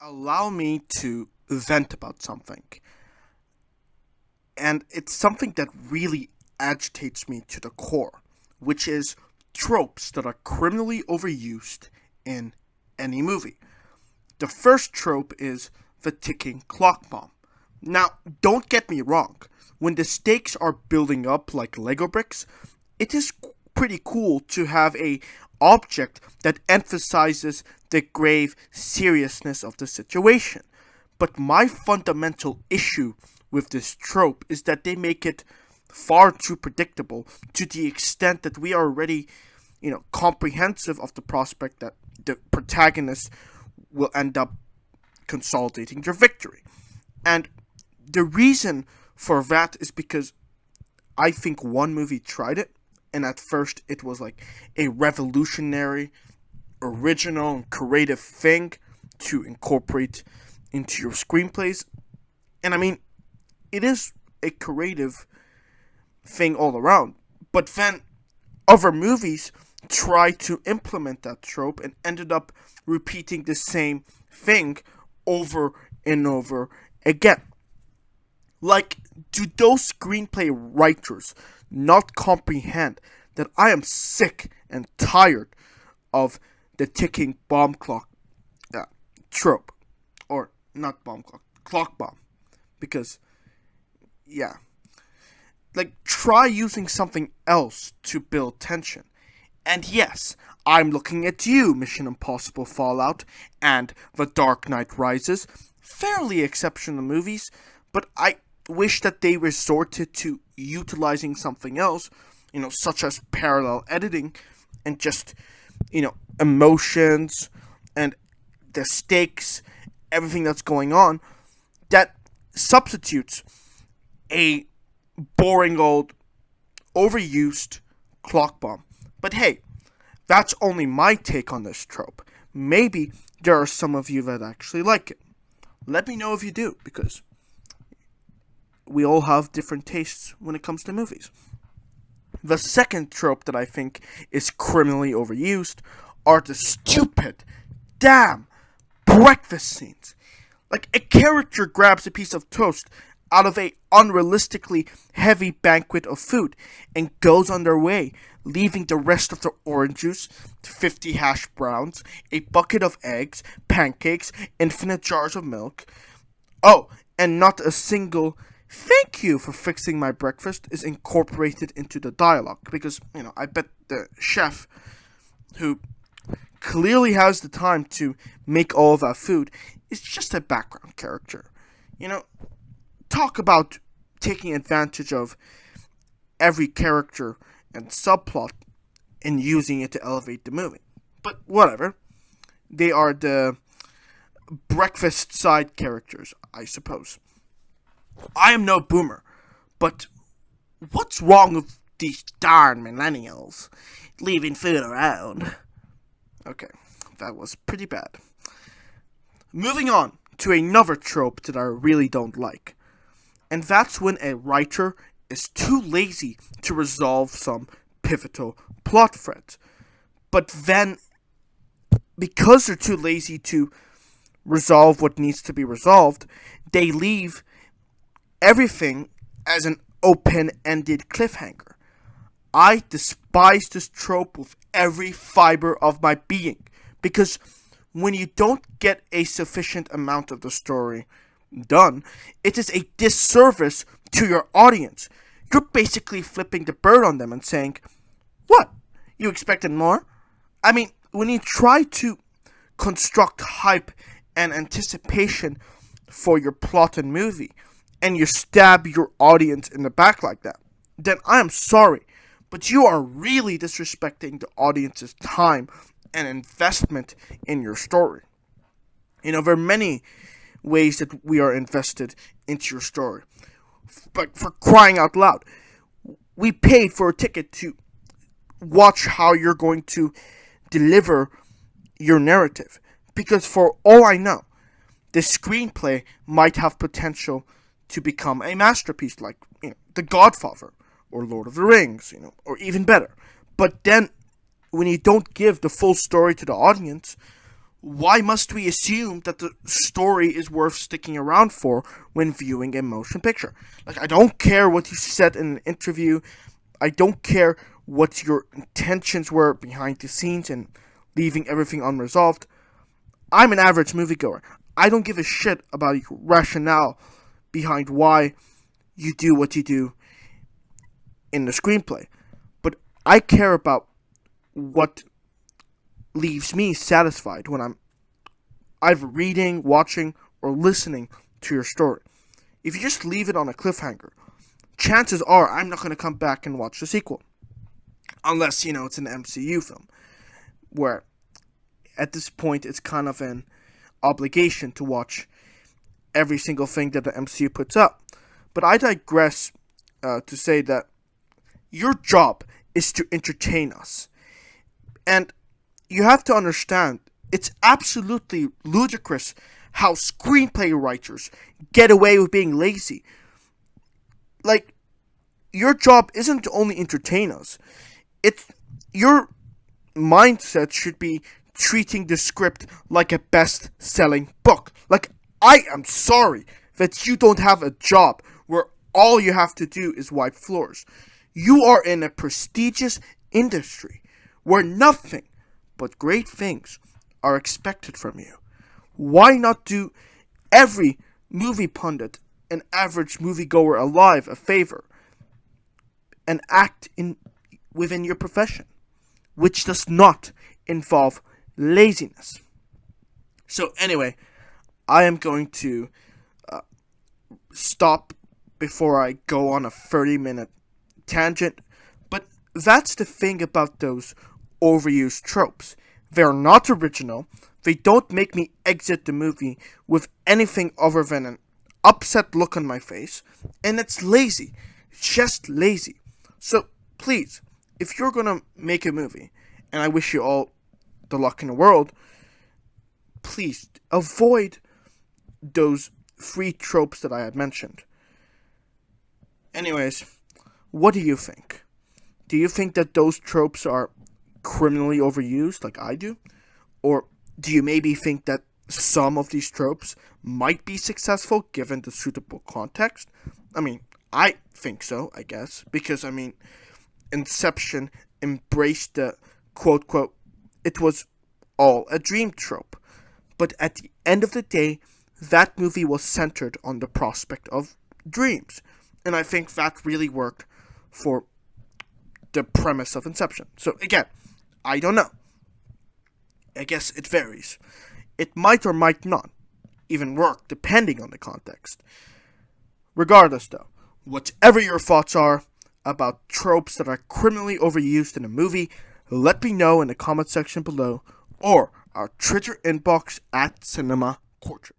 Allow me to vent about something. And it's something that really agitates me to the core, which is tropes that are criminally overused in any movie. The first trope is the ticking clock bomb. Now, don't get me wrong. When the stakes are building up like Lego bricks, it is pretty cool to have a object that emphasizes the grave seriousness of the situation. But my fundamental issue with this trope is that they make it far too predictable to the extent that we are already, comprehensive of the prospect that the protagonist will end up consolidating their victory. And the reason for that is because I think one movie tried it, and at first it was like a revolutionary, original, and creative thing to incorporate into your screenplays. And I mean, it is a creative thing all around. But then other movies tried to implement that trope and ended up repeating the same thing over and over again. Like, do those screenplay writers not comprehend that I am sick and tired of the ticking bomb clock uh, trope? Or not bomb clock, clock bomb. Because, yeah. Like, try using something else to build tension. And yes, I'm looking at you, Mission Impossible Fallout and The Dark Knight Rises. Fairly exceptional movies, but I wish that they resorted to utilizing something else, such as parallel editing and just, emotions and the stakes, everything that's going on, that substitutes a boring old, overused clock bomb. But hey, that's only my take on this trope. Maybe there are some of you that actually like it. Let me know if you do, because we all have different tastes when it comes to movies. The second trope that I think is criminally overused are the stupid, damn breakfast scenes. Like, a character grabs a piece of toast out of a unrealistically heavy banquet of food and goes on their way, leaving the rest of the orange juice, 50 hash browns, a bucket of eggs, pancakes, infinite jars of milk. Oh, and not a single "thank you for fixing my breakfast" is incorporated into the dialogue, because, I bet the chef, who clearly has the time to make all of that food, is just a background character. You know, talk about taking advantage of every character and subplot and using it to elevate the movie. But whatever. They are the breakfast side characters, I suppose. I am no boomer, but what's wrong with these darn millennials leaving food around? Okay, that was pretty bad. Moving on to another trope that I really don't like. And that's when a writer is too lazy to resolve some pivotal plot threads. But then, because they're too lazy to resolve what needs to be resolved, they leave everything as an open ended cliffhanger. I despise this trope with every fiber of my being, because when you don't get a sufficient amount of the story done, it is a disservice to your audience. You're basically flipping the bird on them and saying, "What? You expected more?" I mean, when you try to construct hype and anticipation for your plot and movie, and you stab your audience in the back like that, then I am sorry, but you are really disrespecting the audience's time and investment in your story. There are many ways that we are invested into your story. But for crying out loud, we paid for a ticket to watch how you're going to deliver your narrative. Because for all I know, the screenplay might have potential to become a masterpiece like, The Godfather or Lord of the Rings, or even better. But then, when you don't give the full story to the audience, why must we assume that the story is worth sticking around for when viewing a motion picture? Like, I don't care what you said in an interview. I don't care what your intentions were behind the scenes and leaving everything unresolved. I'm an average moviegoer. I don't give a shit about your rationale behind why you do what you do in the screenplay. But I care about what leaves me satisfied when I'm either reading, watching, or listening to your story. If you just leave it on a cliffhanger, chances are I'm not going to come back and watch the sequel. Unless, it's an MCU film, where at this point it's kind of an obligation to watch every single thing that the MCU puts up. But I digress to say that your job is to entertain us. And you have to understand, it's absolutely ludicrous how screenplay writers get away with being lazy. Like, your job isn't to only entertain us. Your mindset should be treating the script like a best-selling book. Like, I am sorry that you don't have a job where all you have to do is wipe floors. You are in a prestigious industry where nothing but great things are expected from you. Why not do every movie pundit and average moviegoer alive a favor and act within your profession, which does not involve laziness? So anyway, I am going to stop before I go on a 30-minute tangent, but that's the thing about those overused tropes. They're not original. They don't make me exit the movie with anything other than an upset look on my face, and it's lazy. It's just lazy. So please, if you're gonna make a movie, and I wish you all the luck in the world, please avoid those 3 tropes that I had mentioned. Anyways, what do you think? Do you think that those tropes are criminally overused like I do? Or do you maybe think that some of these tropes might be successful given the suitable context? I mean, I think so, I guess. Because, Inception embraced the quote, it was all a dream trope. But at the end of the day, that movie was centered on the prospect of dreams. And I think that really worked for the premise of Inception. So again, I don't know. I guess it varies. It might or might not even work depending on the context. Regardless though, whatever your thoughts are about tropes that are criminally overused in a movie, let me know in the comment section below or our Twitter inbox at Cinema Courtroom.